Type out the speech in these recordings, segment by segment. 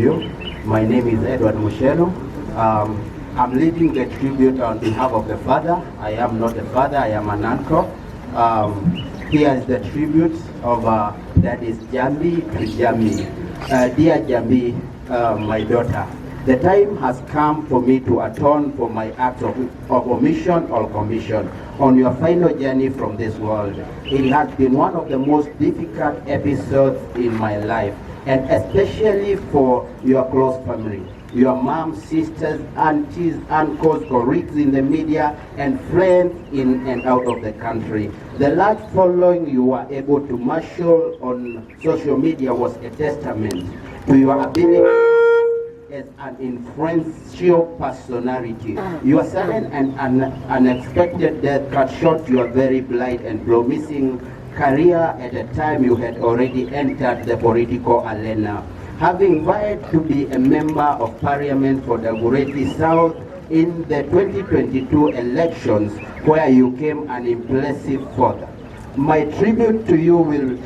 you. My name is Edward Mushelo. I'm leading the tribute on behalf of the father. I am not the father, I am an uncle. Here is the tribute of that is Jambi to Jambi. Dear Jambi, my daughter, the time has come for me to atone for my acts of omission or commission on your final journey from this world. It has been one of the most difficult episodes in my life, and especially for your close family. Your mom, sisters, aunties, uncles, colleagues in the media, and friends in and out of the country. The large following you were able to marshal on social media was a testament to your ability as an influential personality. Your sudden and unexpected death cut short your very bright and promising career at a time you had already entered the political arena. Having vowed to be a member of parliament for the Dagoretti South in the 2022 elections, where you came an impressive fourth. My tribute to you will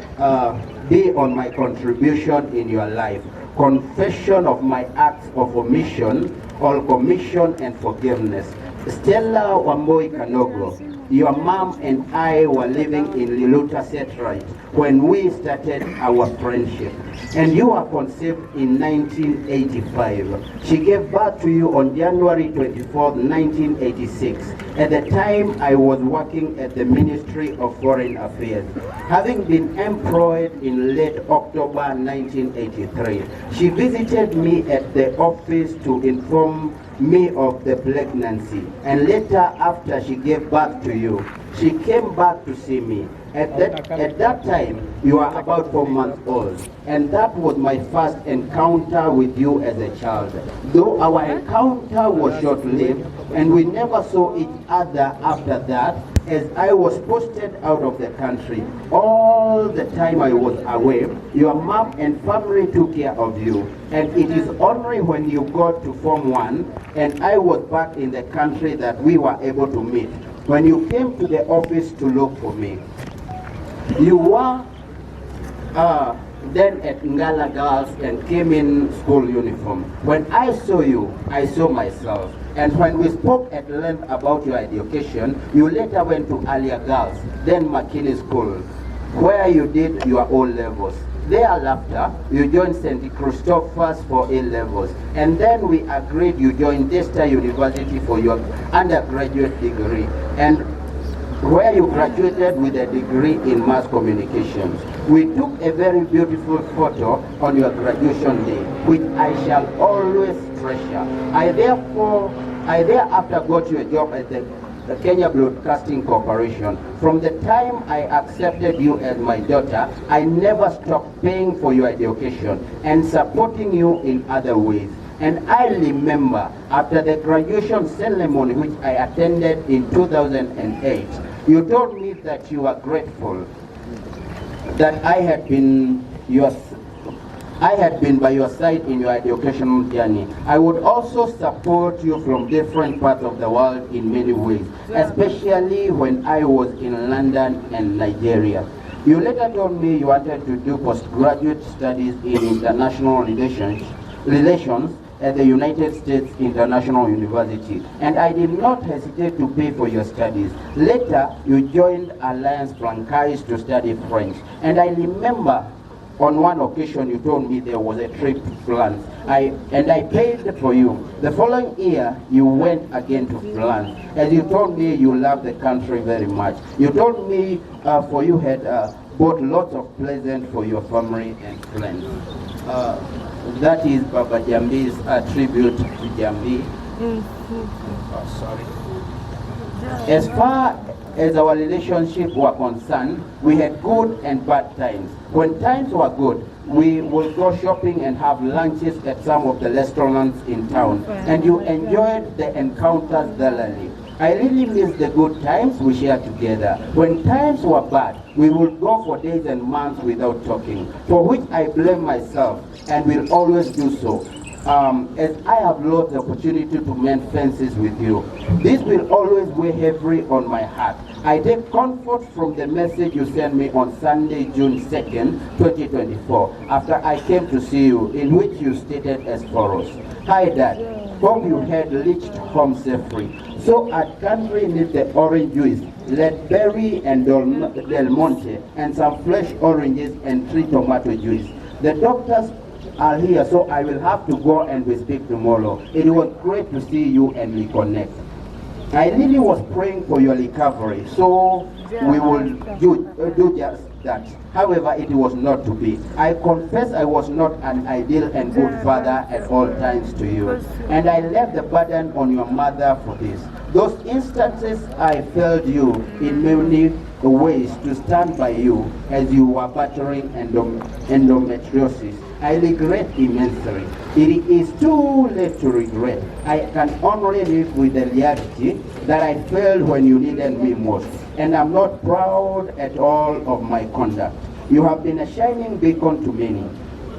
be on my contribution in your life, confession of my acts of omission, or commission and forgiveness. Stella Wamboi Kanogo, your mom and I were living in Liluta Setrite when we started our friendship. And you were conceived in 1985. She gave birth to you on January 24, 1986. At the time, I was working at the Ministry of Foreign Affairs. Having been employed in late October 1983, she visited me at the office to inform me of the pregnancy, and later, after she gave birth to you, she came back to see me. At that time, you were about 4 months old, and that was my first encounter with you as a child. Though our encounter was short-lived, and we never saw each other after that, as I was posted out of the country. All the time I was away, your mom and family took care of you, and it is only when you got to Form 1 and I was back in the country that we were able to meet. When you came to the office to look for me, you were then at Ngala Girls and came in school uniform. When I saw you, I saw myself. And when we spoke at length about your education, you later went to Alia Girls, then McKinney School, where you did your O-levels. Thereafter, you joined St. Christopher's for A-levels. And then we agreed you joined Desta University for your undergraduate degree, and where you graduated with a degree in mass communications. We took a very beautiful photo on your graduation day, which I shall always treasure. I thereafter got you a job at the Kenya Broadcasting Corporation. From the time I accepted you as my daughter, I never stopped paying for your education and supporting you in other ways. And I remember after the graduation ceremony, which I attended in 2008, you told me that you were grateful that I had been by your side in your educational journey. I would also support you from different parts of the world in many ways, especially when I was in London and Nigeria. You later told me you wanted to do postgraduate studies in international relations at the United States International University, and I did not hesitate to pay for your studies. Later, you joined Alliance Francaise to study French, and I remember on one occasion you told me there was a trip planned, and I paid for you. The following year, you went again to France, as you told me you love the country very much. You told me for you had bought lots of presents for your family and friends. That is Baba Jambi's tribute to Jambi. Oh, sorry. As far as our relationship were concerned, we had good and bad times. When times were good, we would go shopping and have lunches at some of the restaurants in town, and you enjoyed the encounters thoroughly. I really miss the good times we shared together. When times were bad, we would go for days and months without talking, for which I blame myself and will always do so. as I have lost the opportunity to mend fences with you. This will always weigh heavy on my heart. I take comfort from the message you sent me on Sunday, June 2nd, 2024, after I came to see you, in which you stated as follows. Hi Dad, hope you had reached home safely. So at country need the orange juice, Leadberry and Del Monte, and some fresh oranges and 3 tomato juice. The doctors are here, so I will have to go and we speak tomorrow. It was great to see you and reconnect. I really was praying for your recovery, so we will do just that. However, it was not to be. I confess I was not an ideal and good father at all times to you, and I left the burden on your mother for this. Those instances I failed you in many ways to stand by you as you were battling endometriosis. I regret immensely. It is too late to regret. I can only live with the reality that I failed when you needed me most, and I'm not proud at all of my conduct. You have been a shining beacon to many,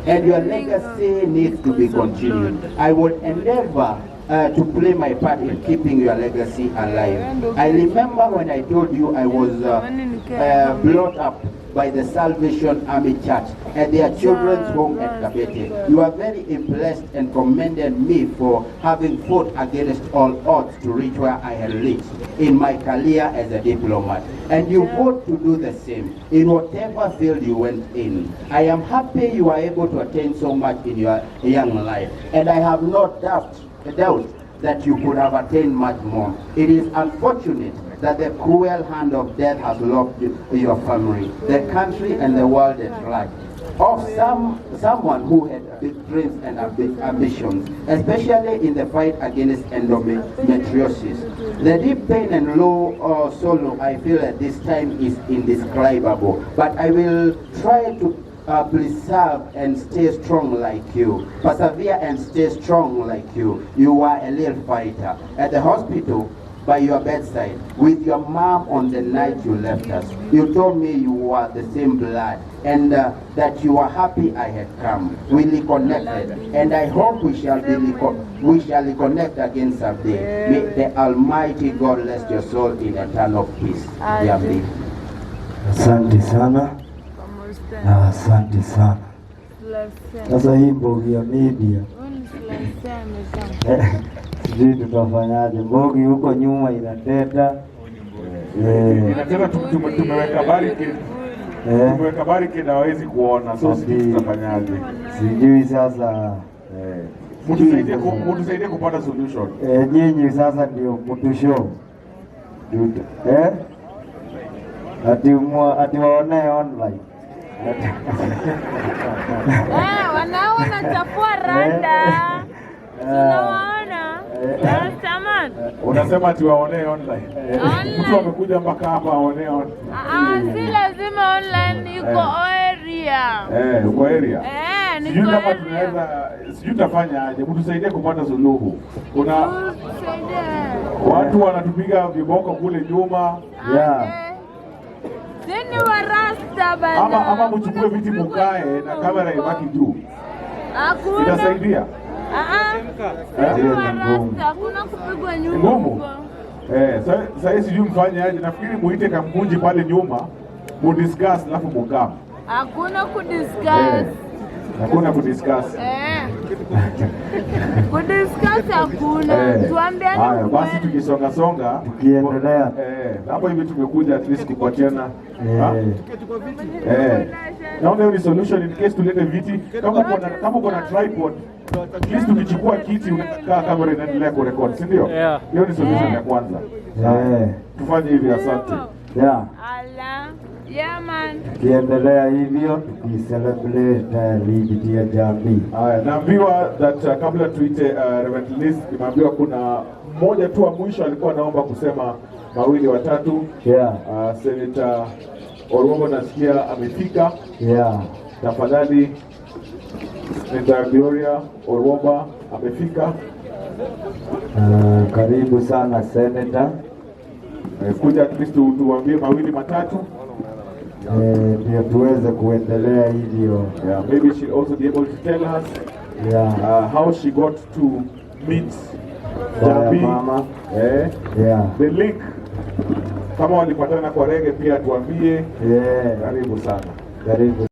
and your legacy needs to be continued. I will endeavor to play my part in keeping your legacy alive. I remember when I told you I was brought up by the Salvation Army Church at their children's home at Kabete. You are very impressed and commended me for having fought against all odds to reach where I had reached in my career as a diplomat. And you vote to do the same in whatever field you went in. I am happy you are able to attain so much in your young life, and I have no doubt that you could have attained much more. It is unfortunate that the cruel hand of death has locked your family, the country, and the world at large. Of someone who had big dreams and ambitions, especially in the fight against endometriosis. The deep pain and low sorrow I feel at this time is indescribable, but I will try to preserve and stay strong like you. Persevere and stay strong like you. You are a real fighter. At the hospital, by your bedside, with your mom on the night you left us, you told me you were the same blood, and that you were happy I had come. We reconnected, and I hope we shall reconnect again someday. May the Almighty God rest your soul in eternal peace. Amen. Asante sana. Asante sana. Sasa hii Mbogi ya media sijui tutafanyaje. Mbogi huko nyuma inateta inateta, tumeweka bariki na hawezi kuona, so sijui tutafanyaje. Sijui sasa mtusaidie kupata solution. Nyinyi sasa ndio mtusho ati waone online. Wanaona chafua rada. Tunawaona. Unasema ati waone online. Mtu amekuja mpaka hapa aone online. Si lazima online, yuko area. Uko area. Sijui kama tunaweza, sijui tafanya aje, mtusaidie kupata suluhu. Kuna watu wanatupiga viboko kule nyuma. Sini warasta bana. Ama mchukue viti mukae na kamera ibaki juu. Hakuna. Itasaidia. Hakuna kupigwa nyuma. Sasa sijui mfanye aje. Nafikiri muite Kamkunji pale nyuma, mudiscuss alafu mukam. Hakuna kudiscuss. Hakuna kudiscuss. Kudiscuss hakuna. Tuambiane. Haya, basi tukisonga tukiendelea. Hapo hivi tumekuja at least kupatiana. Naona ni solution in case tulete viti. Kama kuna tripod, at least tukichukua kiti unakaa kamera inaendelea kurekodi, si ndio? Hiyo ni solution ya kwanza. Tufanye hivi, asante. Man. Kiendelea hivyo tukicelebrate ligi ya jamii. Haya, naambiwa that kabla tuite Reverend Liz, nimeambiwa kuna mmoja tu wa mwisho alikuwa anaomba kusema mawili watatu. Senator Orwombo nasikia amefika. Tafadhali Senator Gloria Orwombo amefika. Karibu sana Senator. Kuja at least tuambie mawili matatu. Ndio tuweze kuendelea hivyo. Maybe she'll also be able to tell us how she got to meet Jabi. Mama. The link kama walipatana kwa rege pia tuambie. Yeah. Karibu sana. Karibu.